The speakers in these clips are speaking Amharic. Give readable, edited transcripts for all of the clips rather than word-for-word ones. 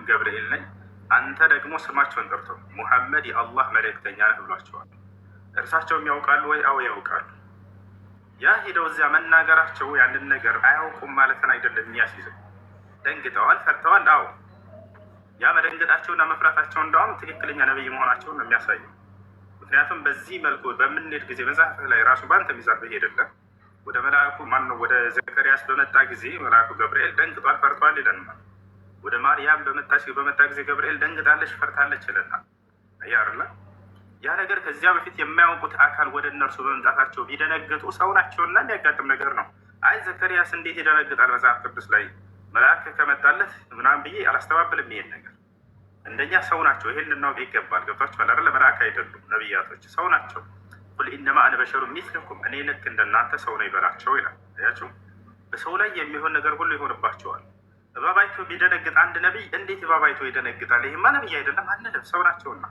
ገብርኤል ነኝ። አንተ ደግሞ ስማቸውን ጠርቶ ሙሐመድ የአላህ መልእክተኛ ነህ ብሏቸዋል። እርሳቸውም ያውቃሉ ወይ? አዎ ያውቃሉ። ያ ሄደው እዚያ መናገራቸው ያንን ነገር አያውቁም ማለትን አይደለም የሚያስይዘው። ደንግጠዋል፣ ፈርተዋል። አዎ ያ መደንገጣቸውና መፍራታቸው እንደውም ትክክለኛ ነብይ መሆናቸውን ነው የሚያሳየው። ምክንያቱም በዚህ መልኩ በምንሄድ ጊዜ መጽሐፍ ላይ ራሱ በአንተ ሚዛን በሄደለን ወደ መልአኩ ማን ነው ወደ ዘከርያስ በመጣ ጊዜ መልአኩ ገብርኤል ደንግጧል፣ ፈርቷል ይለናል። ወደ ማርያም በመጣ ጊዜ ገብርኤል ደንግጣለች፣ ፈርታለች ይለናል። አያርላ ያ ነገር ከዚያ በፊት የማያውቁት አካል ወደ እነርሱ በመምጣታቸው ቢደነግጡ ሰው ናቸውና የሚያጋጥም ነገር ነው። አይ ዘከርያስ እንዴት ይደነግጣል? መጽሐፍ ቅዱስ ላይ መልአክ ከመጣለት ምናምን ብዬ አላስተባብልም። ይሄን ነገር እንደኛ ሰው ናቸው። ይሄን ልናውቅ ይገባል። ገብቷችኋል አይደል? መልአክ አይደሉም ነቢያቶች፣ ሰው ናቸው። ቁል ኢነማ አነ በሸሩ ሚስልኩም እኔ ልክ እንደናንተ ሰው ነው ይበላቸው ይላል። አያችሁ፣ በሰው ላይ የሚሆን ነገር ሁሉ ይሆንባቸዋል። እባብ አይቶ ቢደነግጥ አንድ ነቢይ እንዴት እባብ አይቶ ይደነግጣል? ይሄማ ነቢይ አይደለም አንልም፣ ሰው ናቸውና።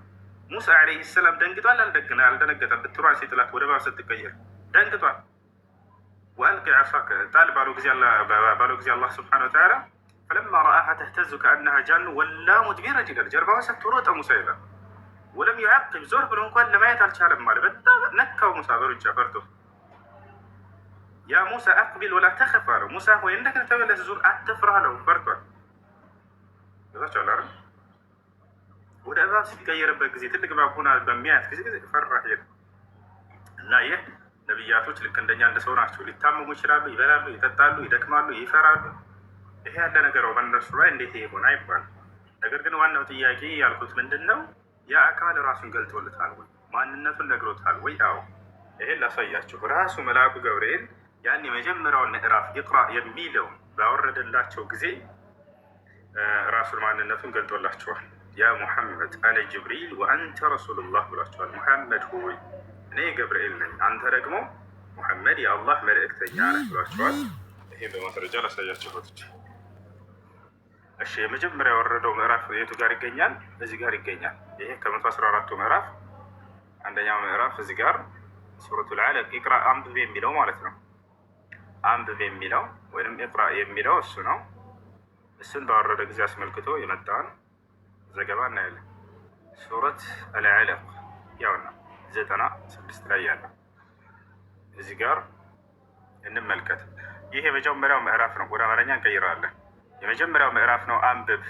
ሙሳ ዓለይሂ ሰላም ደንግጧል አልደነገጠም? ብትሯን ሲጥላት ወደ እባብ ስትቀየር ደንግጧል። ወአልቂ ዐሳከ ጣል ባለው ጊዜ አላህ ሱብሓነሁ ወተዓላ ፈለማ ረአሃ ተህተዙ ከአነሃ ጃኑ ወላ ሙድቢረን ይላል። ጀርባውን ሰጥቶ ሮጠ ሙሳ ይላል። ወለም ዩዐቂብ ዞር ብሎ እንኳን ለማየት አልቻለም። ማለት በጣም ነካው ሙሳ በሩጫ ፈርቶ። ያ ሙሳ አቅቢል ወላ ተኸፍ አለው። ሙሳ ሆይ እንደገና ተመለስ፣ ዙር፣ አትፍራ አለው። ፈርቷል። ዛቻ አላረ ወደ እባብ ሲቀየርበት ጊዜ ትልቅ እባብ ሆና በሚያያት ጊዜ ፈራ ሄደ። እና ይህ ነቢያቶች ልክ እንደኛ እንደ ሰው ናቸው። ሊታመሙ ይችላሉ፣ ይበላሉ፣ ይጠጣሉ፣ ይደክማሉ፣ ይፈራሉ። ይሄ ያለ ነገር በእነርሱ ላይ እንዴት ይሆን አይባል። ነገር ግን ዋናው ጥያቄ ያልኩት ምንድን ነው? ያ አካል ራሱን ገልጦልታል ወይ? ማንነቱን ነግሮታል ወይ? አዎ ይሄን ላሳያችሁ። ራሱ መልአኩ ገብርኤል ያን የመጀመሪያውን ምዕራፍ ኢቅራ የሚለውን ባወረደላቸው ጊዜ ራሱን ማንነቱን ገልጦላቸዋል። ያ ሙሐመድ አነ ጅብሪል ወአንተ ረሱሉላህ ብሏቸዋል። ሙሐመድ ሆይ እኔ ገብርኤል ነኝ፣ አንተ ደግሞ ሙሐመድ የአላህ መልእክተኛ ነህ ብሏቸዋል። ይሄን በማስረጃ ላሳያችሁ ሆትች። እሺ የመጀመሪያ የወረደው ምዕራፍ የቱ ጋር ይገኛል? እዚህ ጋር ይገኛል። ይሄ ከ114ቱ ምዕራፍ አንደኛው ምዕራፍ እዚህ ጋር ሱረቱል አለቅ ኢቅራ አንብብ የሚለው ማለት ነው። አንብብ የሚለው ወይም ኢቅራ የሚለው እሱ ነው። እሱን ባወረደ ጊዜ አስመልክቶ የመጣን ዘገባ እናያለን። ሱረት አልዓለቅ ያውና 96 ላይ ያለ እዚህ ጋር እንመልከት። ይሄ የመጀመሪያው ምዕራፍ ነው። ወደ አማርኛ እንቀይረዋለን። የመጀመሪያው ምዕራፍ ነው። አንብብ።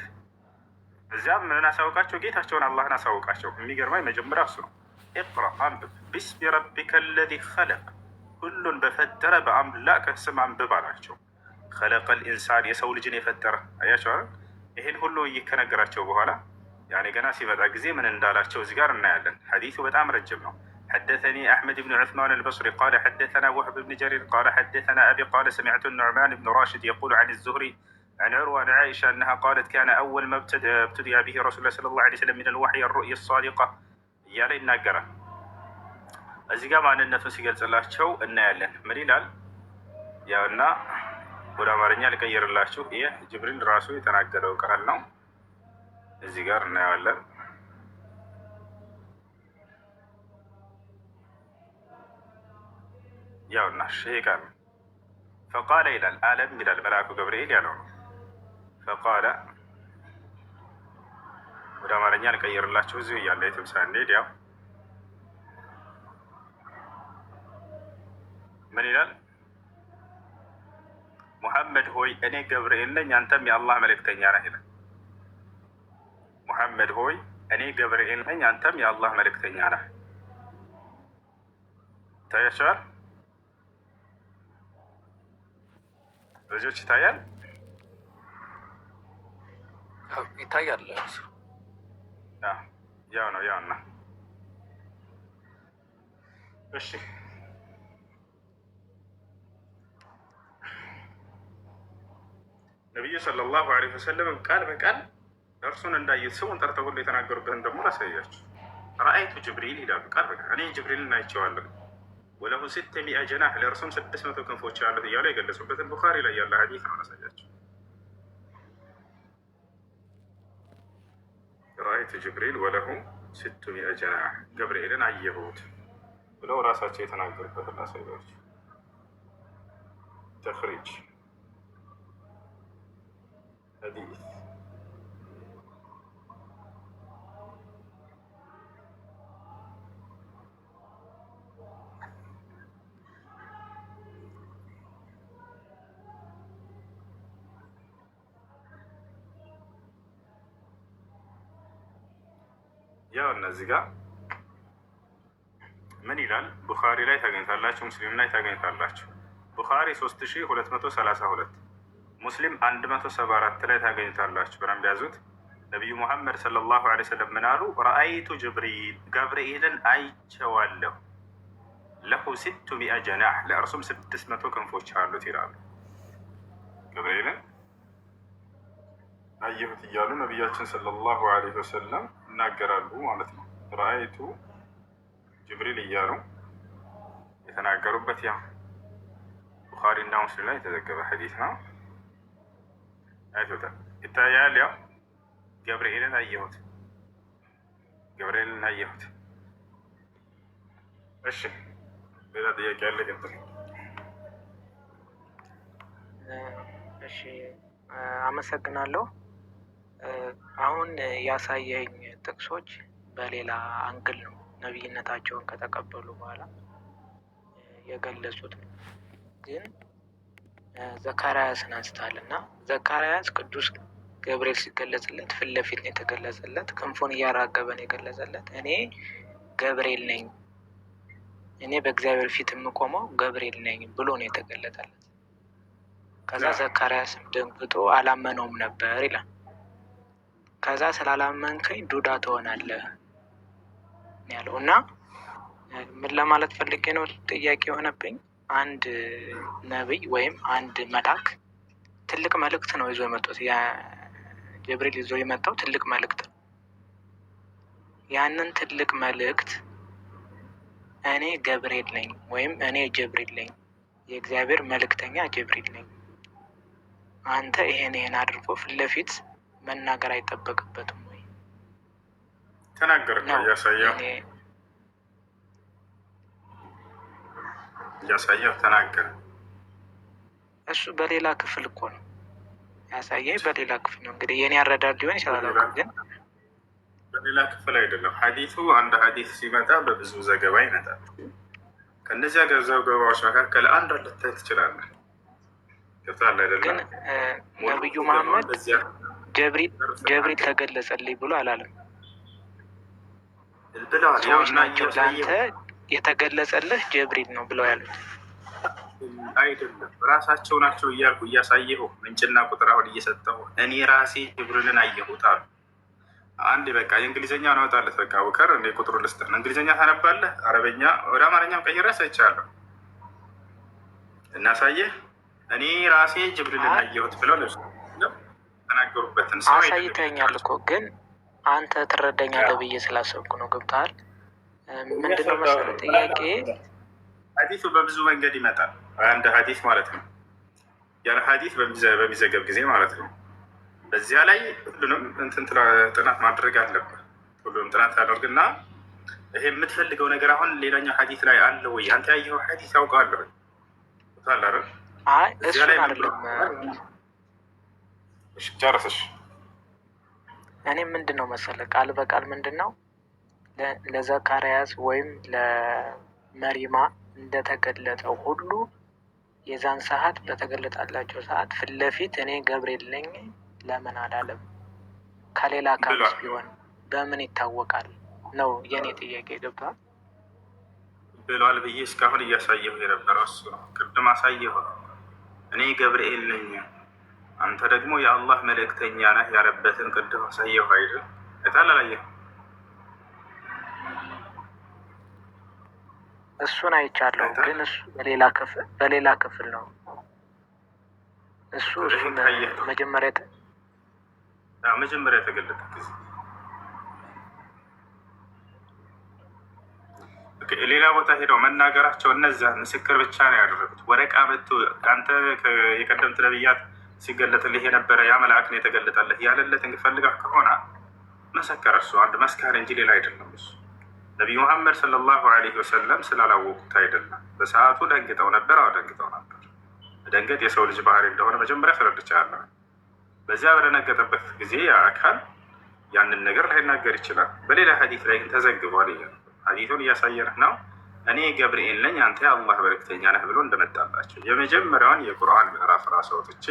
እዚያም ምን አሳውቃቸው? ጌታቸውን አላህን አሳውቃቸው። የሚገርመው የመጀመሪያው እሱ ነው። ኢቅራ አንብብ ቢስሚ ረቢከ አለዚ ኸለቅ፣ ሁሉን በፈጠረ በአምላክህ ስም አንብብ አላቸው። ኸለቀል ኢንሳን የሰው ልጅን የፈጠረ አያቸው። ይህን ሁሉ ከነገራቸው በኋላ ያኔ ገና ሲመጣ ጊዜ ምን እንዳላቸው እዚህ ጋር እናያለን። ሐዲሱ በጣም ረጅም ነው። حدثني أحمد بن عثمان البصري قال حدثنا وهب بن جرير قال حدثنا أبي قال سمعت النعمان بن راشد يقول عن الزهري عن عروة عن عائشة أنها قالت كان أول ما ابتدأ به رسول الله صلى الله عليه وسلم من الوحي الرؤيا الصادقة يالي الناقرة እዚህ ጋር ማንነቱን ሲገልጽላቸው እናያለን። ምን ይላል? ያውና ወደ አማርኛ ልቀይርላችሁ። ይህ ጅብሪል ራሱ የተናገረው ቃል ነው። እዚህ ጋር እናየዋለን። ያውና ይሄ ቃል ፈቃለ ይላል። አለም ይላል መልአኩ ገብርኤል ያለው ነው። ፈቃለ ወደ አማርኛ ልቀይርላችሁ እዚሁ እያለ የትም ሳንሄድ ያው ምን ይላል? ሙሐመድ ሆይ እኔ ገብርኤል ነኝ፣ አንተም የአላህ መልእክተኛ ነህ ይላል። ሙሐመድ ሆይ እኔ ገብርኤል ነኝ፣ አንተም የአላህ መልእክተኛ ነህ። ይታያቸዋል? ልጆች ይታያል? ይታያል። ያው ነው ያውና። እሺ ነቢዩ ሰለላሁ ዐለይሂ ወሰለም ቃል በቃል እርሱን እንዳዩት ስሙን ጠርተው ሁሉ የተናገሩበትን ደግሞ ላሳያችሁ። ረአይቱ ጅብሪል ይላሉ ቃል በቃል እኔ ጅብሪልን አይቼዋለሁ። ወለሁ 600 ጀናህ ለእርሱም 600 ክንፎች ያሉት እያሉ የገለጹበትን ቡኻሪ ላይ ያለ ሐዲስ ነው ላሳያችሁ። ረአይቱ ጅብሪል ወለሁ 600 ጀናህ ገብርኤልን አየሁት ብለው ራሳቸው የተናገሩበትን ላሳያችሁ። ተኽሪጅ ሐዲስ ያው እነዚህ ጋር ምን ይላል? ቡኻሪ ላይ ታገኝታላችሁ፣ ሙስሊም ላይ ታገኝታላችሁ። ቡኻሪ 3232 ሙስሊም 174 ላይ ታገኝታላችሁ። በደንብ ያዙት። ነቢዩ ሙሐመድ ሰለላሁ ዐለይሂ ወሰለም ምን አሉ? ረአይቱ ጅብሪል ገብርኤልን አይቼዋለሁ። ለሁ 600 ጀናሕ ለእርሱም 600 ክንፎች አሉት ይላሉ። ገብርኤልን አየሁት እያሉ ነቢያችን ሰለላሁ ዐለይሂ ወሰለም ይናገራሉ ማለት ነው። ረአይቱ ጅብሪል እያሉ የተናገሩበት ያ ቡኻሪ እና ሙስሊም ላይ የተዘገበ ሐዲስ ነው። አይቶታል፣ ይታያል። ያው ገብርኤልን አየሁት፣ ገብርኤልን አየሁት። እሺ ሌላ ጥያቄ ያለ? ቀጥል። እሺ አመሰግናለሁ። አሁን ያሳየኝ ጥቅሶች በሌላ አንግል ነው ነቢይነታቸውን ከተቀበሉ በኋላ የገለጹት ነው። ግን ዘካርያስን አንስታል እና ዘካርያስ ቅዱስ ገብርኤል ሲገለጽለት ፊት ለፊት ነው የተገለጸለት። ክንፉን እያራገበ ነው የገለጸለት። እኔ ገብርኤል ነኝ፣ እኔ በእግዚአብሔር ፊት የምቆመው ገብርኤል ነኝ ብሎ ነው የተገለጠለት። ከዛ ዘካርያስም ደንግጦ አላመነውም ነበር ይላል። ከዛ ስላላመንከኝ ዱዳ ትሆናለህ ያለው እና ምን ለማለት ፈልጌ ነው ጥያቄ የሆነብኝ፣ አንድ ነቢይ ወይም አንድ መልአክ ትልቅ መልእክት ነው ይዞ የመጡት። ጅብሪል ይዞ የመጣው ትልቅ መልእክት ነው። ያንን ትልቅ መልእክት እኔ ገብርኤል ነኝ ወይም እኔ ጅብሪል ነኝ፣ የእግዚአብሔር መልእክተኛ ጅብሪል ነኝ፣ አንተ ይሄን አድርጎ ፊት ለፊት መናገር አይጠበቅበትም ወይ? ተናገር ነው እያሳየው ተናገር። እሱ በሌላ ክፍል እኮ ነው ያሳየኝ፣ በሌላ ክፍል ነው። እንግዲህ የኔ አረዳድ ሊሆን ይችላል፣ ግን በሌላ ክፍል አይደለም። ሐዲሱ አንድ ሐዲስ ሲመጣ በብዙ ዘገባ ይመጣል። ከእነዚያ ዘገባዎች መካከል አንድ ልታይ ትችላለህ። ገብቶሃል አይደለም? ግን ነብዩ መሐመድ ጀብሪል ተገለጸልኝ ብሎ አላለም። ሰዎች ናቸው ለአንተ የተገለጸልህ ጀብሪል ነው ብለው ያሉት። አይደለም ራሳቸው ናቸው እያልኩ እያሳየሁ ምንጭና ቁጥር አሁን እየሰጠሁ እኔ ራሴ ጅብሪልን አየሁት አሉ። አንድ በቃ የእንግሊዝኛ ናወጣለት። በቃ ውከር እንደ ቁጥሩ ልስጥህ። እንግሊዝኛ ታነባለህ፣ አረበኛ ወደ አማርኛም ቀይረህ ሰይቻለሁ እናሳየህ። እኔ ራሴ ጅብሪልን አየሁት ብለው ተናገሩበትን ሰው አሳይተኛል እኮ ግን አንተ ትረዳኛለህ ብዬ ስላሰብኩ ነው። ገብቶሃል? ምንድነው መሰለህ ጥያቄ፣ ሐዲሱ በብዙ መንገድ ይመጣል። አንድ ሐዲስ ማለት ነው ያለ ሐዲስ በሚዘገብ ጊዜ ማለት ነው። በዚያ ላይ ሁሉንም ጥናት ማድረግ አለብህ። ሁሉንም ጥናት አደርግና ይሄ የምትፈልገው ነገር አሁን ሌላኛው ሐዲስ ላይ አለ ወይ? አንተ ያየኸው ሐዲስ ያውቃለሁ ታላረ አይ እሱ አይደለም። እሺ ጨርሰሽ እኔ ምንድነው መሰለህ ቃል በቃል ምንድነው ለዘካርያስ ወይም ለመሪማ እንደተገለጠው ሁሉ የዛን ሰዓት በተገለጣላቸው ሰዓት ፊት ለፊት እኔ ገብርኤል ነኝ ለምን አላለም? ከሌላ አካልስ ቢሆን በምን ይታወቃል ነው የኔ ጥያቄ። ገብቷል? ብሏል ብዬ እስካሁን እያሳየሁ የነበረው እሱ ነው። ቅድም አሳየሁ እኔ ገብርኤል ነኝ፣ አንተ ደግሞ የአላህ መልእክተኛ ነህ ያለበትን ቅድም አሳየሁ አይደል? እታላላየሁ እሱን አይቻለሁ፣ ግን እሱ በሌላ ክፍል ነው። እሱን መጀመሪያ የተገለጠ ጊዜ ሌላ ቦታ ሄደው መናገራቸው እነዚያ ምስክር ብቻ ነው ያደረጉት። ወረቃ መጥቶ አንተ የቀደምት ነቢያት ሲገለጥልህ የነበረ ያ መልአክ ነው የተገለጠልህ ያለለት እንፈልጋህ ከሆነ መሰከረ። እሱ አንድ መስካሪ እንጂ ሌላ አይደለም። እሱ ነቢዩ መሐመድ ሰለላሁ ዐለይሂ ወሰለም ስላላወቁት አይደለም። በሰዓቱ ደንግጠው ነበር። ደንግጠው ነበር። ደንገጥ የሰው ልጅ ባህሪ እንደሆነ መጀመሪያ አስረድቻለሁ። በዚያ በደነገጠበት ጊዜ አካል ያንን ነገር ላይናገር ይችላል። በሌላ ሐዲስ ላይ ግን ተዘግቧል። ሐዲሱን እያሳየንህ ነው። እኔ ገብርኤል ነኝ አንተ የአላህ መልእክተኛ ነህ ብሎ እንደመጣላቸው የመጀመሪያውን የቁርአን ምዕራፍ ራስ አውጥቼ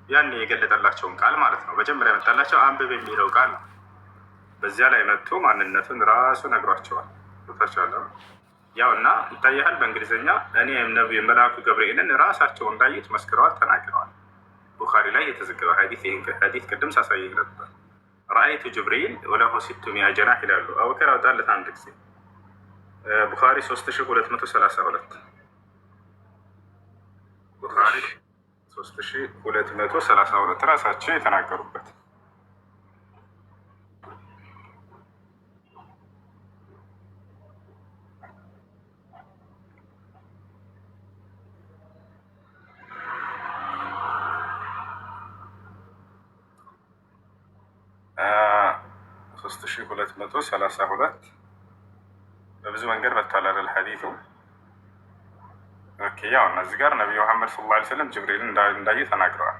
ያን የገለጠላቸውን ቃል ማለት ነው። መጀመሪያ የመጣላቸው አንብብ የሚለው ቃል ነው። በዚያ ላይ መጥቶ ማንነቱን ራሱ ነግሯቸዋል። ቦታቸዋለ ያው እና ይታያል። በእንግሊዝኛ እኔ መልአኩ ገብርኤልን ራሳቸው እንዳዩት መስክረዋል፣ ተናግረዋል። ቡኻሪ ላይ የተዘገበ ሐዲስ ይህን ሐዲስ ቅድም ሳሳየህ ነበር። ረአይቱ ጅብሪል ወለሁ ሲቱ ሚአ ጀናህ ይላሉ። አቡበከር አውጣለት አንድ ጊዜ ቡኻሪ 3232 ቡኻሪ 3232 ራሳቸው የተናገሩበት ሶስት ሺህ 232 በብዙ መንገድ መታላለል ሐዲቱ። ኦኬ ያው እነዚህ ጋር ነቢዩ መሐመድ ሰለላሁ ዐለይሂ ወሰለም ጅብሪል እንዳዩ ተናግረዋል።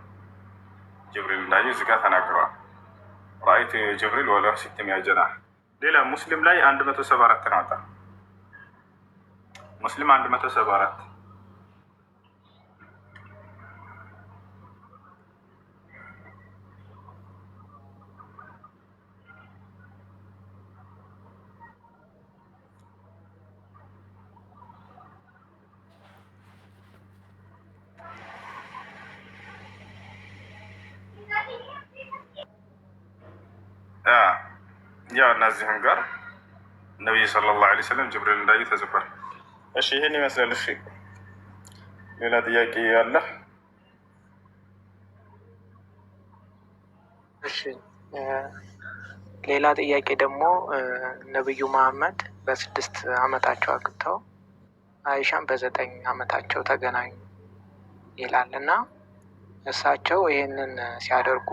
ጅብሪል እንዳዩ እዚህ ጋር ተናግረዋል። ረአይቱ ጅብሪል ወለሁ ሲቱ ሚአ ጀናህ። ሌላ ሙስሊም ላይ 174 ናውጣ። ሙስሊም 174 ያው እነዚህም ጋር ነቢዩ ሰለላሁ ዐለይሂ ወሰለም ጅብሪል እንዳዩ ተጽፏል። እሺ ይህን ይመስላል። እሺ ሌላ ጥያቄ አለ? እሺ ሌላ ጥያቄ ደግሞ ነቢዩ መሐመድ በ6 ዓመታቸው አግብተው አይሻን በ9 ዓመታቸው ተገናኙ ይላል እና እሳቸው ይህንን ሲያደርጉ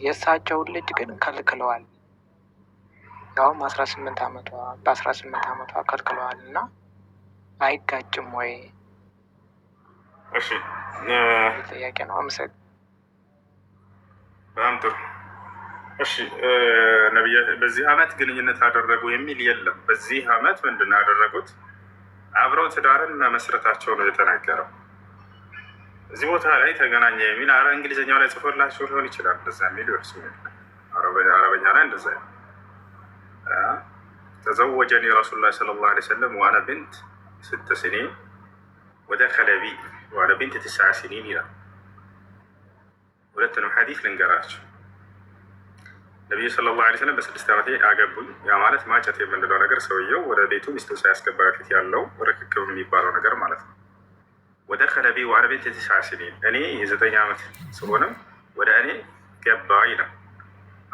የእሳቸውን ልጅ ግን ከልክለዋል። ያውም በ18 ዓመቷ ከልክለዋል እና አይጋጭም ወይ? እሺ ጥያቄ ነው። አመሰግ በጣም ጥሩ። እሺ ነቢያ በዚህ ዓመት ግንኙነት አደረጉ የሚል የለም። በዚህ ዓመት ምንድን ነው ያደረጉት? አብረው ትዳርን መመስረታቸው ነው የተናገረው። እዚህ ቦታ ላይ ተገናኘ የሚል እንግሊዝኛው ላይ ጽፎላቸው ሊሆን ይችላል። እንደዛ የሚል እርሱ አረበኛ ላይ እንደዛ ተዘወጀኒ ረሱሉላህ ሰለላሁ ዐለይሂ ወሰለም ወአነ ቢንት 6 ሲኒን ወደኸለ ቢ ወአነ ቢንት 9 ሲኒን ይላል። ሁለቱንም ሐዲስ ልንገራቸው። ነቢዩ ሰለላሁ ዐለይሂ ወሰለም በ6 ዓመቴ አገቡኝ። ያ ማለት ማጨት የምንለው ነገር ሰውየው ወደ ቤቱ ሚስቱን ሳያስገባ በፊት ያለው ርክክብ የሚባለው ነገር ማለት ነው። ወደኸለ ቢ ወአነ ቢንት 9 ሲኒን እኔ የ9 ዓመት ስሆንም ወደ እኔ ገባ ይላል።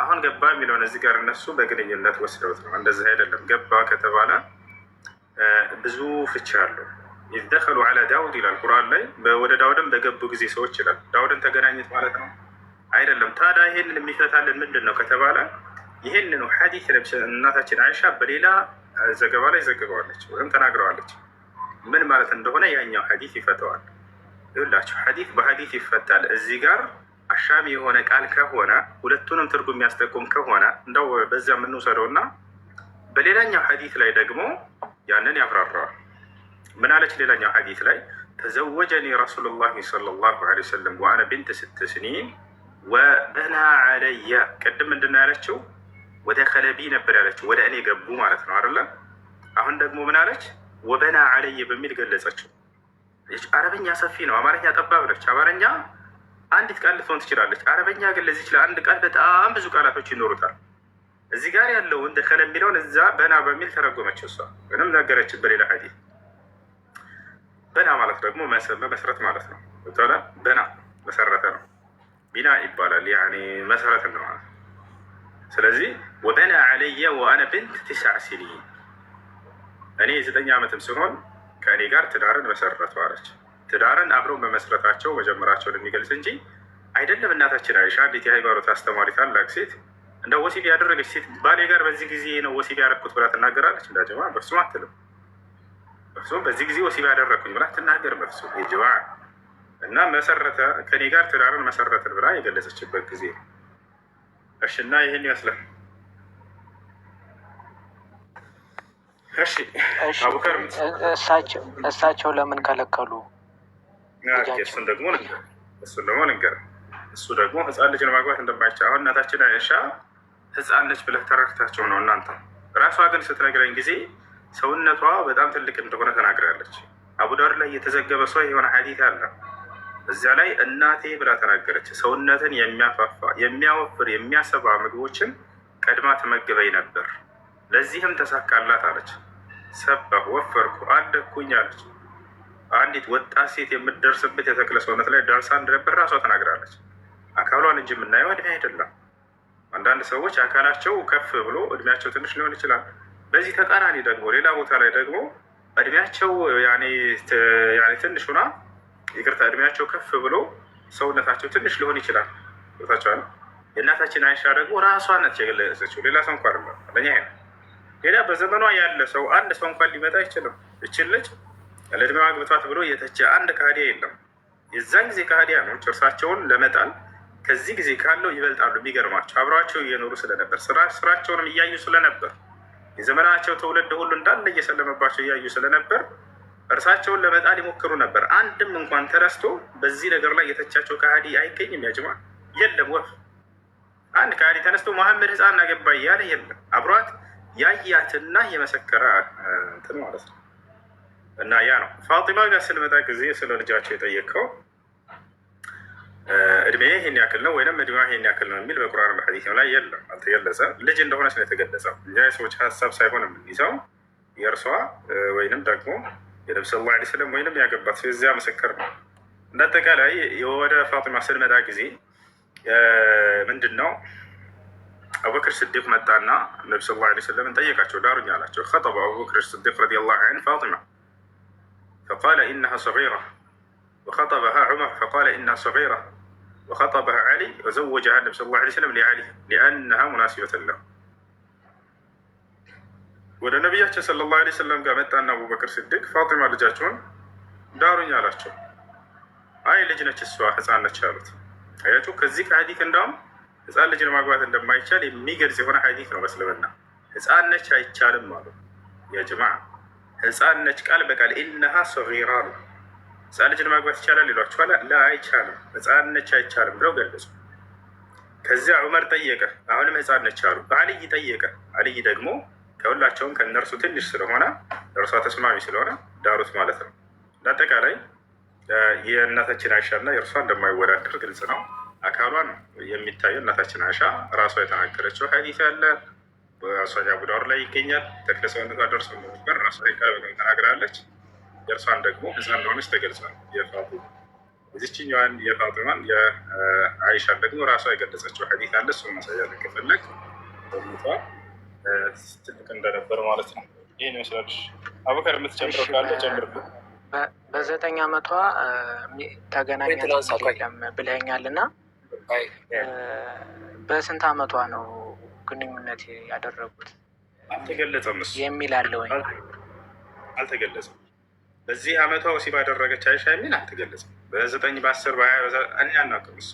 አሁን ገባ የሚለውን እዚህ ጋር እነሱ በግንኙነት ወስደውት ነው። እንደዚህ አይደለም። ገባ ከተባለ ብዙ ፍቻ አለው። ኢዝ ደኸሉ ዐላ ዳውድ ይላል ቁርአን ላይ። ወደ ዳውድም በገቡ ጊዜ ሰዎች ይላል። ዳውድን ተገናኙት ማለት ነው አይደለም። ታዲያ ይሄንን የሚፈታልን ምንድን ነው ከተባለ ይሄንኑ ሐዲስ እናታችን አይሻ በሌላ ዘገባ ላይ ዘግበዋለች ወይም ተናግረዋለች። ምን ማለት እንደሆነ ያኛው ሐዲስ ይፈተዋል። ይኸውላችሁ ሐዲስ በሐዲስ ይፈታል። እዚህ ጋር አሻሚ የሆነ ቃል ከሆነ ሁለቱንም ትርጉም የሚያስጠቁም ከሆነ እንደው በዚያ የምንውሰደው እና በሌላኛው ሐዲስ ላይ ደግሞ ያንን ያብራራዋል። ምን አለች? ሌላኛው ሐዲስ ላይ ተዘወጀኒ ረሱሉላህ ሰለላሁ ዐለይሂ ወሰለም ወአነ ቢንት 6 ሲኒን ወበና ዐለየ። ቅድም ምንድን ነው ያለችው? ወደ ከለቢ ነበር ያለችው፣ ወደ እኔ ገቡ ማለት ነው አይደለ? አሁን ደግሞ ምን አለች? ወበና ዐለየ በሚል ገለጸችው። አረበኛ ሰፊ ነው፣ አማርኛ ጠባብ ነች። አማርኛ አንዲት ቃል ልትሆን ትችላለች። አረበኛ ግን ለዚች ለአንድ ቃል በጣም ብዙ ቃላቶች ይኖሩታል። እዚህ ጋር ያለው እንደ ከለ የሚለውን እዛ በና በሚል ተረጎመችው። እሷ ምንም ነገረችን በሌላ ሐዲስ። በና ማለት ደግሞ መሰረት ማለት ነው። በና መሰረተ ነው። ቢና ይባላል። ያኔ መሰረት ነው ማለት። ስለዚህ ወበና ዐለየ ወአነ ቢንት 9 ሲኒን እኔ የ9 ዓመትም ሲሆን ከእኔ ጋር ትዳርን መሰረቱ አለች። ትዳርን አብረው በመስረታቸው መጀመራቸውን የሚገልጽ እንጂ አይደለም። እናታችን አይሻ እንዴት የሃይማኖት አስተማሪ ታላቅ ሴት እንደ ወሲብ ያደረገች ሴት ባሌ ጋር በዚህ ጊዜ ነው ወሲብ ያደረግኩት ብላ ትናገራለች? እንዳጀማ በፍጹም አትልም። በፍጹም በዚህ ጊዜ ወሲብ ያደረግኩኝ ብላ ትናገር በፍጹም የጅማ እና መሰረተ ከኔ ጋር ትዳርን መሰረትን ብላ የገለጸችበት ጊዜ ነው። እሺ እና ይህን ይመስላል። እሺ አቡከር እሳቸው ለምን ከለከሉ? እሱን ደግሞ ልንገር። እሱ ደግሞ ህፃን ልጅን ማግባት እንደማይቻል አሁን እናታችን አይሻ ህፃን ነች ብለህ ተረድታቸው ነው እናንተ። ራሷ ግን ስትነግረኝ ጊዜ ሰውነቷ በጣም ትልቅ እንደሆነ ተናግራለች። አቡ ዳውድ ላይ የተዘገበ ሰው የሆነ ሐዲት አለ። እዚያ ላይ እናቴ ብላ ተናገረች። ሰውነትን የሚያፋፋ የሚያወፍር የሚያሰባ ምግቦችን ቀድማ ትመግበኝ ነበር፣ ለዚህም ተሳካላት አለች። ሰባሁ ወፈርኩ አደግኩኝ አለች። አንዲት ወጣት ሴት የምትደርስበት የተክለ ሰውነት ላይ ደርሳ እንደነበር ራሷ ተናግራለች። አካሏን እንጂ የምናየው እድሜ አይደለም። አንዳንድ ሰዎች አካላቸው ከፍ ብሎ እድሜያቸው ትንሽ ሊሆን ይችላል። በዚህ ተቃራኒ ደግሞ ሌላ ቦታ ላይ ደግሞ እድሜያቸው ትንሽ ሆና ይቅርታ፣ እድሜያቸው ከፍ ብሎ ሰውነታቸው ትንሽ ሊሆን ይችላል። ቦታቸዋል። የእናታችን አይሻ ደግሞ ራሷ ነች የገለጸችው፣ ሌላ ሰው እንኳን ለኛ ሌላ በዘመኗ ያለ ሰው አንድ ሰው እንኳን ሊመጣ አይችልም። ይችን ልጅ ለእድሜዋ ግብቷት ብሎ የተቸ አንድ ከሃዲያ የለም። የዛን ጊዜ ከሃዲያኖች እርሳቸውን ለመጣል ከዚህ ጊዜ ካለው ይበልጣሉ። የሚገርማቸው አብረዋቸው እየኖሩ ስለነበር ስራቸውንም እያዩ ስለነበር የዘመናቸው ትውልድ ሁሉ እንዳለ እየሰለመባቸው እያዩ ስለነበር እርሳቸውን ለመጣል ይሞክሩ ነበር። አንድም እንኳን ተረስቶ በዚህ ነገር ላይ የተቻቸው ከሃዲ አይገኝም። ያጅማ የለም። ወፍ አንድ ከሃዲ ተነስቶ መሐመድ ህፃን አገባ እያለ የለም። አብሯት ያያትና የመሰከረ እንትን ማለት ነው። እና ያ ነው ፋጢማ ጋር ስንመጣ ጊዜ ስለ ልጃቸው የጠየቀው እድሜ ይሄን ያክል ነው ወይም እድሜ ይሄን ያክል ነው የሚል በቁርአን በሐዲስ ላይ የለም፣ አልተገለጸም። ልጅ እንደሆነች ነው የተገለጸው። እኛ የሰዎች ሀሳብ ሳይሆን የምንይዘው የእርሷ ወይንም ደግሞ የነብዩ ሰለላሁ ዐለይሂ ወሰለም ወይንም ያገባት ሰው እዚያ ምስክር ነው። እንዳጠቃላይ ወደ ፋጢማ ስንመጣ ጊዜ ምንድን ነው አቡበክር ስዲቅ መጣና ነብዩ ሰለላሁ ዐለይሂ ወሰለም ጠየቃቸው፣ ዳሩኝ አላቸው። خطب አቡበክር ስዲቅ ረዲየላሁ ዐንሁ ፋጢማ فقال إنها صغيرة وخطبها عمر فقال إنها صغيرة وخطبها علي وزوجها النبي صلى الله عليه وسلم لعلي لأنها مناسبة له. ወደ ነቢያችን ሰለላሁ ዐለይሂ ወሰለም ጋር መጣና አቡበክር ስዲቅ ፋጢማ ልጃቸውን ዳሩኝ አላቸው። አይ ልጅ ነች እሷ ህፃን ነች አሉት። አያችሁ ከዚህ ከሐዲስ እንዳውም ህፃን ልጅን ማግባት እንደማይቻል የሚገልጽ የሆነ ሐዲስ ነው። በእስልምና ህፃን ነች አይቻልም አሉ። ያ ጀማዓ ህፃን ነች ቃል በቃል ኢነሃ ሰጊራ ነው። ህፃን ልጅን ማግባት ይቻላል ይሏችኋል። ላ አይቻልም፣ ህፃን ነች አይቻልም ብለው ገለጹ። ከዚያ ዑመር ጠየቀ፣ አሁንም ህፃን ነች አሉ። አልይ ጠየቀ፣ አልይ ደግሞ ከሁላቸውም ከእነርሱ ትንሽ ስለሆነ እርሷ ተስማሚ ስለሆነ ዳሩት ማለት ነው። እንዳጠቃላይ የእናታችን አይሻ እና የእርሷ እንደማይወዳደር ግልጽ ነው። አካሏን የሚታየው እናታችን አይሻ ራሷ የተናገረችው ሐዲስ ያለ በሷ አቡ ዳውድ ላይ ይገኛል። ተክለ ሰውነቷ ደርሶ ነበር ራሷ ቃል ተናግራለች። የእርሷን ደግሞ ህፃን እንደሆነች ተገልጿል። የዚችኛዋን የፋጢማን የአይሻን ደግሞ ራሷ የገለጸችው ሐዲስ አለ። እሱን ማሳያለን ከፈለግ በሞቷ ትልቅ እንደነበር ማለት ነው። ይህን ይመስላል። አቡበከር የምትጨምረው ካለ ጨምርበት። በ9 ዓመቷ ተገናኘን ብለኸኛል እና በስንት ዓመቷ ነው ግንኙነት ያደረጉት? አልተገለጸም። እሱ የሚል አለ ወይ? አልተገለጸም። በዚህ ዓመቷ ወሲብ አደረገች አይሻ የሚል አልተገለጸም። በ9 በ10 በ20 እኔ አናውቅም። እሱ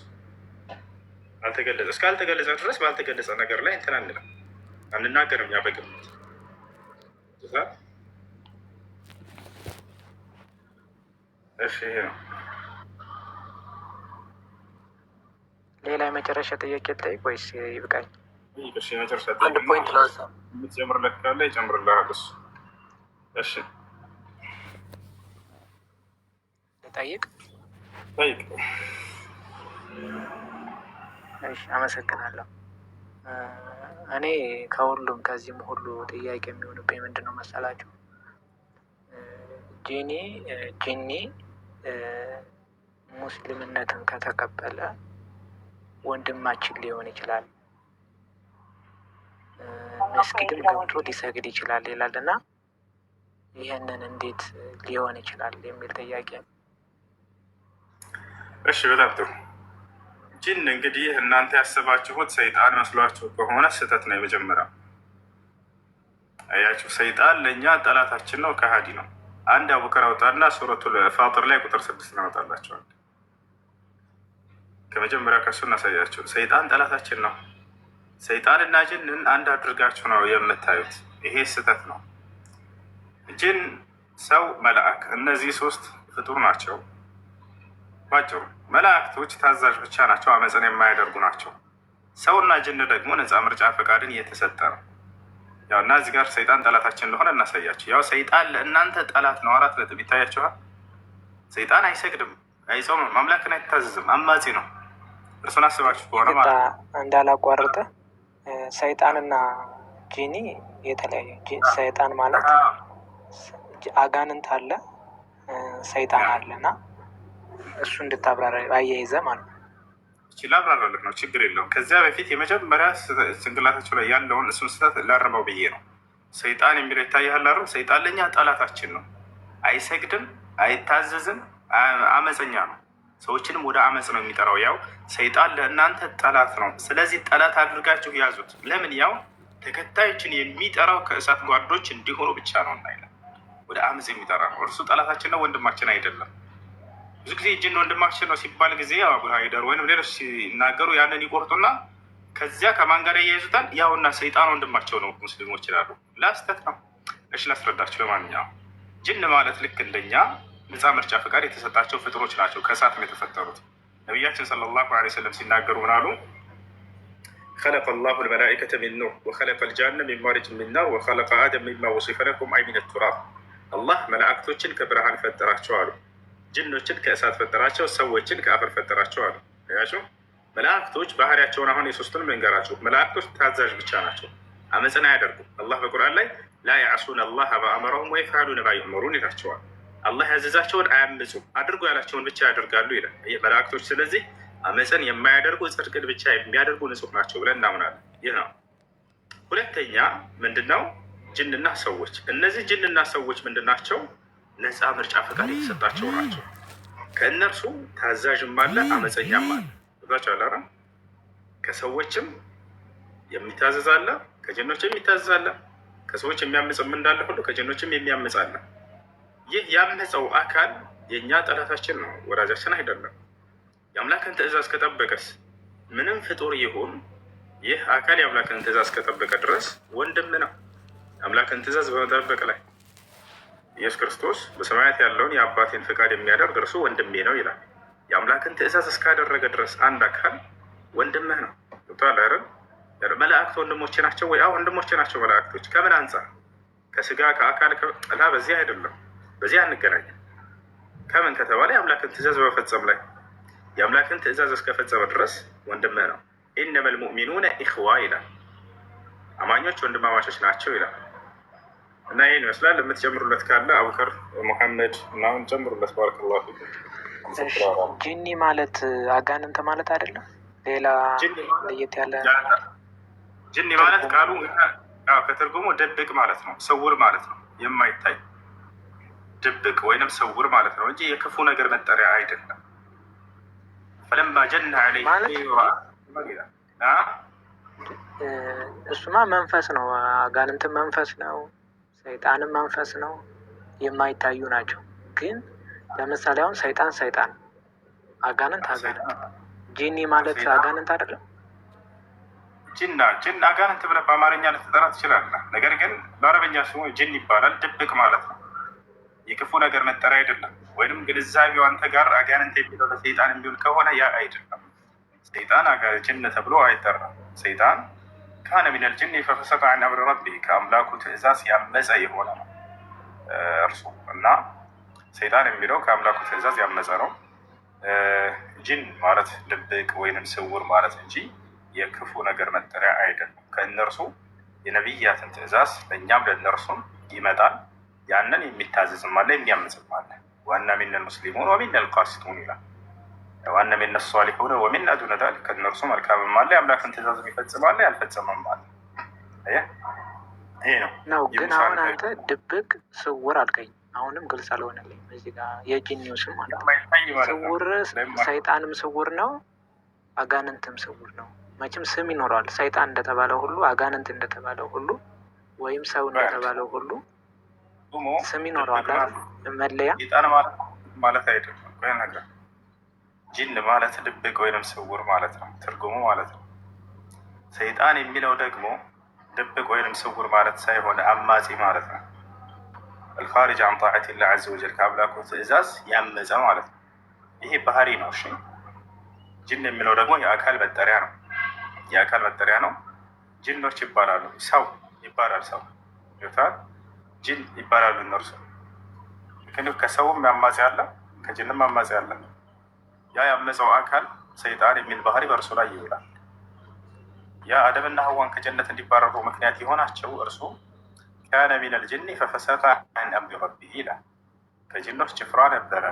አልተገለጸ። እስካልተገለጸ ድረስ ባልተገለጸ ነገር ላይ እንትን አንልም አንናገርም። ያ በግምት እሺ። ይሄ ነው። ሌላ የመጨረሻ ጥያቄ ልጠይቅ ወይስ ይብቃኝ? እሺ የመጨረሻ ጥያቄ ፖይንት ላንሳ። የምትጨምርለት ካለ ይጨምርልሃል እሱ። እሺ ልጠይቅ? ጠይቅ። እሺ አመሰግናለሁ። እኔ ከሁሉም ከዚህም ሁሉ ጥያቄ የሚሆንብኝ ምንድን ነው መሰላችሁ? ጂኒ ሙስሊምነትን ከተቀበለ ወንድማችን ሊሆን ይችላል፣ መስጊድም ገብቶ ሊሰግድ ይችላል ይላል እና ይህንን እንዴት ሊሆን ይችላል የሚል ጥያቄ። እሺ በጣም ጥሩ። ጂን እንግዲህ እናንተ ያሰባችሁት ሰይጣን መስሏችሁ ከሆነ ስህተት ነው። የመጀመሪያው አያችሁ፣ ሰይጣን ለእኛ ጠላታችን ነው፣ ከሃዲ ነው። አንድ አቡበከር አውጣና ሱረቱል ፋጢር ላይ ቁጥር 6 እናወጣላቸዋል። ከመጀመሪያ ከሱ እናሳያቸው። ሰይጣን ጠላታችን ነው። ሰይጣንና ጅንን አንድ አድርጋችሁ ነው የምታዩት። ይሄ ስህተት ነው። ጅን፣ ሰው፣ መልአክ እነዚህ 3 ፍጡር ናቸው። ባጭሩ መላእክቶች ታዛዥ ብቻ ናቸው፣ አመፅን የማያደርጉ ናቸው። ሰውና ጅን ደግሞ ነፃ ምርጫ ፈቃድን እየተሰጠ ነው። ያው እና እዚህ ጋር ሰይጣን ጠላታችን እንደሆነ እናሳያቸው። ያው ሰይጣን ለእናንተ ጠላት ነው። 4 ነጥብ ይታያችኋል። ሰይጣን አይሰግድም፣ አይጾምም፣ አምላክን አይታዘዝም፣ አማጺ ነው። እርሱን አስባችሁ ከሆነ ማለት እንዳላቋርጠ ሰይጣንና ጂኒ የተለያየ። ሰይጣን ማለት አጋንንት አለ፣ ሰይጣን አለ እና እሱ እንድታብራራ አያይዘ ማለት ነው። ላብራራልህ ነው፣ ችግር የለውም። ከዚያ በፊት የመጀመሪያ ጭንቅላታቸው ላይ ያለውን እሱን ስህተት ላርመው ብዬ ነው። ሰይጣን የሚለው ይታያል አይደል? ሰይጣን ለእኛ ጠላታችን ነው። አይሰግድም፣ አይታዘዝም፣ አመፀኛ ነው። ሰዎችንም ወደ አመፅ ነው የሚጠራው። ያው ሰይጣን ለእናንተ ጠላት ነው። ስለዚህ ጠላት አድርጋችሁ ያዙት። ለምን? ያው ተከታዮችን የሚጠራው ከእሳት ጓዶች እንዲሆኑ ብቻ ነው እና ይላል። ወደ አመፅ የሚጠራ ነው። እርሱ ጠላታችን ነው፣ ወንድማችን አይደለም። ብዙ ጊዜ ጅን ወንድማችን ነው ሲባል ጊዜ አቡ ሀይደር ወይም ሌሎች ሲናገሩ ያንን ይቆርጡና ከዚያ ከማን ጋር ያያይዙታል? ያውና ሰይጣን ወንድማቸው ነው ሙስሊሞች ይላሉ። ላስተት ነው። እሺ ላስረዳችሁ። ለማንኛውም ጅን ማለት ልክ እንደኛ ነፃ ምርጫ ፈቃድ የተሰጣቸው ፍጥሮች ናቸው። ከእሳት ነው የተፈጠሩት። ነቢያችን ሰለላሁ ዐለይሂ ወሰለም ሲናገሩ ምናሉ? خلق الله الملائكة من نور وخلق الجن من مارج من نار وخلق آدم مما وصف لكم أي من التراب الله መላእክቶችን ከብርሃን ፈጠራቸው አሉ። ጅኖችን ከእሳት ፈጠራቸው፣ ሰዎችን ከአፈር ፈጠራቸው አሉ። ያቸው መላእክቶች ባህሪያቸውን አሁን የሶስቱን መንገራቸው። መላእክቶች ታዛዥ ብቻ ናቸው፣ አመፅን አያደርጉም። አላህ በቁርአን ላይ ላ ያዕሱን አላህ በአመረሁም ወየፍዐሉነ ማ ዩእመሩን ይላቸዋል። አላህ ያዘዛቸውን አያምፁም፣ አድርጉ ያላቸውን ብቻ ያደርጋሉ ይላል መላእክቶች። ስለዚህ አመፅን የማያደርጉ ጽድቅን ብቻ የሚያደርጉ ንጹህ ናቸው ብለን እናምናለን። ይህ ነው። ሁለተኛ ምንድነው? ጅንና ሰዎች። እነዚህ ጅንና ሰዎች ምንድናቸው? ነፃ ምርጫ ፈቃድ የተሰጣቸው ናቸው። ከእነርሱ ታዛዥም አለ፣ አመፀኛም አለ። ዛቸው አላራ ከሰዎችም የሚታዘዝ አለ፣ ከጅኖችም የሚታዘዝ አለ። ከሰዎች የሚያምፅም እንዳለ ሁሉ ከጅኖችም የሚያምፅ አለ። ይህ ያመፀው አካል የእኛ ጠላታችን ነው፣ ወዳጃችን አይደለም። የአምላክን ትእዛዝ ከጠበቀስ ምንም ፍጡር ይሁን ይህ አካል የአምላክን ትእዛዝ ከጠበቀ ድረስ ወንድም ነው። የአምላክን ትእዛዝ በመጠበቅ ላይ ኢየሱስ ክርስቶስ በሰማያት ያለውን የአባቴን ፈቃድ የሚያደርግ እርሱ ወንድሜ ነው ይላል። የአምላክን ትእዛዝ እስካደረገ ድረስ አንድ አካል ወንድምህ ነው። ገብቶሃል አይደል? መላእክት ወንድሞቼ ናቸው ወይ? አዎ ወንድሞቼ ናቸው መላእክቶች። ከምን አንጻር? ከስጋ ከአካል ጥላ በዚህ አይደለም፣ በዚህ አንገናኝም። ከምን ከተባለ የአምላክን ትእዛዝ በመፈጸም ላይ የአምላክን ትእዛዝ እስከፈጸመ ድረስ ወንድምህ ነው። ኢነመል ሙእሚኑነ ኢኽዋ ይላል። አማኞች ወንድማማቾች ናቸው ይላል። እና ይህን ይመስላል። የምትጨምሩለት ካለ አቡከር ሙሐመድ ምናምን ጨምሩለት። ባረከላሁ ፊኩም። ጂኒ ማለት አጋንንት ማለት አይደለም። ሌላ ለየት ያለ ጂኒ ማለት ቃሉ ከትርጉሙ ድብቅ ማለት ነው፣ ስውር ማለት ነው፣ የማይታይ ድብቅ ወይንም ስውር ማለት ነው እንጂ የክፉ ነገር መጠሪያ አይደለም። ፈለማ ጀነ ዐለይሂ እሱማ መንፈስ ነው። አጋንንትም መንፈስ ነው፣ ሰይጣንም መንፈስ ነው፣ የማይታዩ ናቸው። ግን ለምሳሌ አሁን ሰይጣን፣ አጋንንት ጂኒ ማለት አጋንንት አይደለም። ጅን አጋንንት ብለህ በአማርኛ ልትጠራ ትችላለህ። ነገር ግን በአረበኛ ስሙ ጅን ይባላል። ድብቅ ማለት ነው፣ የክፉ ነገር መጠሪያ አይደለም። ወይም ግንዛቤው አንተ ጋር አጋንንት የሚለው ለሰይጣን የሚውል ከሆነ ያ አይደለም። ሰይጣን ጅን ተብሎ አይጠራም። ሰይጣን ካነ ሚነል ጅን ፈፈሰቀ ዐን አምሪ ረቢህ ከአምላኩ ትእዛዝ ያመፀ የሆነ ነው እርሱ። እና ሰይጣን የሚለው ከአምላኩ ትእዛዝ ያመፀ ነው። ጅን ማለት ድብቅ ወይንም ስውር ማለት እንጂ የክፉ ነገር መጠሪያ አይደለም። ከእነርሱ የነቢያትን ትእዛዝ ለእኛም ለእነርሱም ይመጣል። ያንን የሚታዘዝም አለ፣ የሚያምፅም አለ። ዋና ሚነል ሙስሊሙን ወሚነል ቃሲጡን ይላል። ዋና ሚነ ሷሊሑን ወሚነ ዱነ ዛሊክ ከእነርሱ መልካምም አለ፣ የአምላክን ትእዛዝ የሚፈጽም አለ፣ ያልፈጸመም አለ። ይሄ ነው። ግን አሁን አንተ ድብቅ ስውር አልከኝ። አሁንም ግልጽ አልሆነልኝ። እዚህ ጋር የጂኒው ስም ማለት ስውር፣ ሰይጣንም ስውር ነው፣ አጋንንትም ስውር ነው። መቼም ስም ይኖረዋል። ሰይጣን እንደተባለው ሁሉ አጋንንት እንደተባለው ሁሉ ወይም ሰው እንደተባለው ሁሉ ስም ይኖረዋል። መለያ ሰይጣን ማለት አይደለም። ጂን ማለት ድብቅ ወይንም ስውር ማለት ነው ትርጉሙ ማለት ነው። ሰይጣን የሚለው ደግሞ ድብቅ ወይንም ስውር ማለት ሳይሆን አማጺ ማለት ነው። አልኻሪጅ አን ጣዓቲላህ ዐዘ ወጀል ከአምላኩ ትእዛዝ ያመፀ ማለት ነው። ይሄ ባህሪ ነው። እሺ ጂን የሚለው ደግሞ የአካል መጠሪያ ነው። የአካል መጠሪያ ነው። ጅኖች ይባላሉ። ሰው ይባላል። ሰው ይወታል። ጅን ይባላሉ እነርሱ። ግን ከሰውም ያማጽ ያለ ከጅንም አማጽ ያለ። ያ ያመፀው አካል ሰይጣን የሚል ባህሪ በእርሱ ላይ ይውላል። ያ አደምና ሐዋን ከጀነት እንዲባረሩ ምክንያት የሆናቸው እርሱ ካነ ሚነል ጅኒ ፈፈሰቀ አን አምሪ ረቢህ ይላል። ከጅኖች ጭፍራ ነበረ።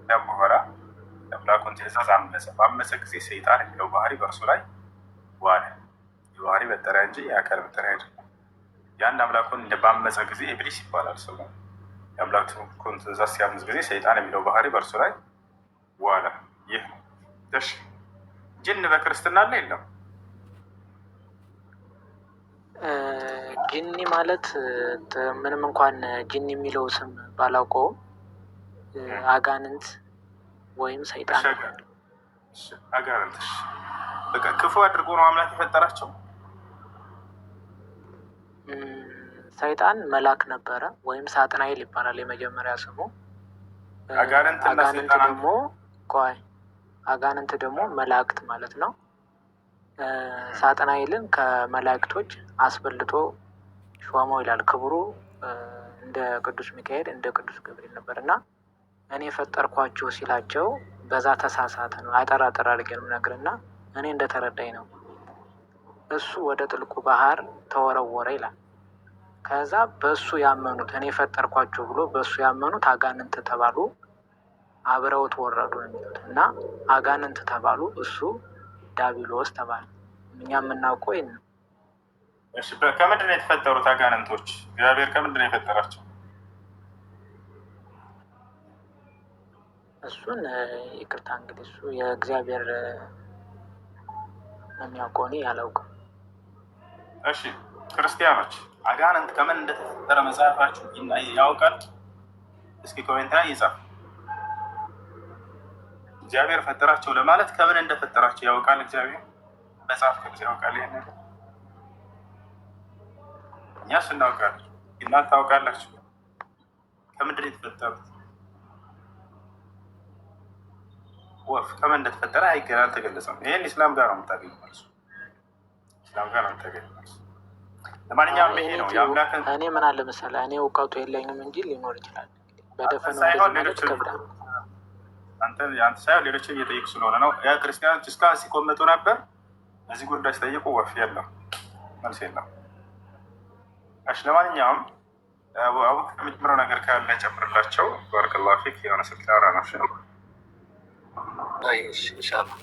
ያም በኋላ የአምላኩን ትእዛዝ አመፀ። ባመፀ ጊዜ ሰይጣን የሚለው ባህሪ በእርሱ ላይ ዋለ። የባህሪ መጠሪያ እንጂ የአካል መጠሪያ አይደለም። ያን አምላኩን ባመፀ ጊዜ ኢብሊስ ይባላል ስሙ። የአምላኩን ትእዛዝ ሲያምፅ ጊዜ ሰይጣን የሚለው ባህሪ በእርሱ ላይ ዋለ። ይህ ነው። እሺ ጅን በክርስትና አለ የለም? ጂኒ ማለት ምንም እንኳን ጂኒ የሚለው ስም ባላውቀውም አጋንንት ወይም ሰይጣን አጋንንት በቃ ክፉ አድርጎ ነው አምላክ የፈጠራቸው። ሰይጣን መልአክ ነበረ ወይም ሳጥናኤል ይባላል የመጀመሪያ ስሙ። አጋንንት ደግሞ መላእክት ማለት ነው። ሳጥናኤልን ከመላእክቶች አስበልጦ ሾመው ይላል። ክብሩ እንደ ቅዱስ ሚካኤል እንደ ቅዱስ ገብርኤል ነበር እና እኔ ፈጠርኳቸው ሲላቸው በዛ ተሳሳተ ነው። አጠራጠር አድርጌ ነው የምነግርና እኔ እንደተረዳኝ ነው። እሱ ወደ ጥልቁ ባህር ተወረወረ ይላል። ከዛ በእሱ ያመኑት እኔ ፈጠርኳቸው ብሎ በእሱ ያመኑት አጋንንት ተባሉ፣ አብረውት ወረዱ የሚሉት እና አጋንንት ተባሉ። እሱ ዳቢሎስ ተባለ። እኛ የምናውቀው ይህን ነው። ከምንድን ነው የተፈጠሩት አጋንንቶች? እግዚአብሔር ከምንድን ነው የፈጠራቸው? እሱን ይቅርታ እንግዲህ እሱ የእግዚአብሔር የሚያውቀው እኔ አላውቅም። እሺ ክርስቲያኖች አጋንንት ከምን እንደተፈጠረ መጽሐፋችሁ ያውቃል? እስኪ ኮሜንት ላይ ይጻፍ። እግዚአብሔር ፈጠራቸው ለማለት ከምን እንደፈጠራቸው ያውቃል እግዚአብሔር? መጽሐፍ ቅዱስ ያውቃል ይሄን ነገር? እኛስ እናውቃለን። እናንተ ታውቃላችሁ? ከምንድን ነው የተፈጠሩት? ወፍ ከምን እንደተፈጠረ አልተገለጸም። ይሄን ኢስላም ጋር ነው የምታገኘው መልሱ። ኢስላም ጋር ነው የምታገኘው መልሱ። ለማንኛውም ይሄ ነው የአምላክን እኔ ምን አለ መሰለህ እኔ እውቀቱ የለኝም እንጂ ሊኖር ይችላል። በደፈነው ሳይሆን ሌሎች አንተ ሳይሆን ሌሎች እየጠየቁ ስለሆነ ነው። ያ ክርስቲያኖች እስካሁን ሲቆመጡ ነበር። እዚህ ጉዳይ ሲጠይቁ ወፍ የለም መልስ የለም። እሺ ለማንኛውም አቡ ከሚጀምረው ነገር ካለ ጨምርላቸው። ባረከላሁ ፊክ። የሆነ ስልክ ላውራ ነው። ኢንሻላህ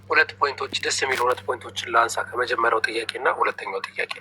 ሁለት ፖይንቶች ደስ የሚሉ ሁለት ፖይንቶችን ላንሳ ከመጀመሪያው ጥያቄ እና ሁለተኛው ጥያቄ